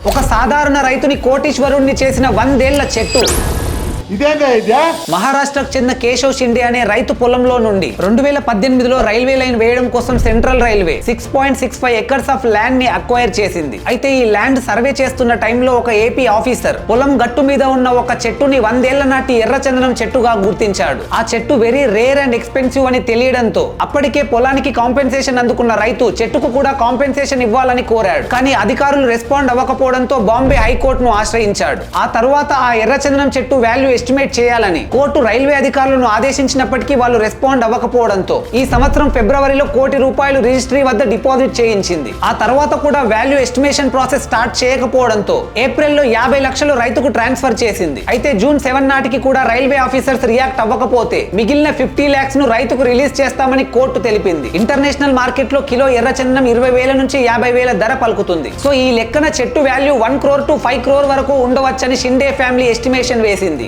ఒక సాధారణ రైతుని కోటీశ్వరుణ్ణి చేసిన 100 ఏళ్ల చెట్టు. మహారాష్ట్రకు చెందిన కేశవ్ షిండే అనే రైతు పొలంలో నుండి 2018లో రైల్వే లైన్ వేయడం కోసం central railway 6.65 acres of land ని అక్వైర్ చేసింది. అయితే ఈ ల్యాండ్ సర్వే చేస్తున్న టైంలో ఒక ఏపీ ఆఫీసర్ పొలం గట్టు మీద ఉన్న ఒక చెట్టుని 100 ఏళ్ల నాటి ఎర్రచందనం చెట్టుగా గుర్తించాడు. ఆ చెట్టు వెరీ రేర్ అండ్ ఎక్స్పెన్సివ్ అని తెలియడంతో అప్పటికే పొలానికి కాంపెన్సేషన్ అందుకున్న రైతు చెట్టుకు కూడా కాంపెన్సేషన్ ఇవ్వాలని కోరాడు. కానీ అధికారులు రెస్పాండ్ అవ్వకపోవడంతో బాంబే హైకోర్టును ఆశ్రయించాడు. ఆ తర్వాత ఆ ఎర్రచందనం చెట్టు వాల్యూ ఎస్టిమేట్ చేయాలని కోర్టు రైల్వే అధికారులను ఆదేశించినప్పటికీ వాళ్ళు రెస్పాండ్ అవ్వకపోవడంతో ఈ సంవత్సరం ఫిబ్రవరిలో ₹1 కోటి రిజిస్ట్రీ వద్ద డిపాజిట్ చేయించింది. ఆ తర్వాత కూడా వాల్యూ ఎస్టిమేషన్ ప్రాసెస్ స్టార్ట్ చేయకపోవడంతో ఏప్రిల్లో 50 లక్షలు రైతుకు ట్రాన్స్ఫర్ చేసింది. అయితే జూన్ 7 నాటికి కూడా రైల్వే ఆఫీసర్స్ రియాక్ట్ అవ్వకపోతే మిగిలిన 50 lakhs ను రైతుకు రిలీజ్ చేస్తామని కోర్టు తెలిపింది. ఇంటర్నేషనల్ మార్కెట్ లో కిలో ఎర్రచందనం 20,000 నుంచి 50,000 ధర పలుకుతుంది. సో ఈ లెక్కన చెట్టు వాల్యూ 1 crore to 5 crore వరకు ఉండవచ్చని షిండే ఫ్యామిలీ ఎస్టిమేషన్ వేసింది.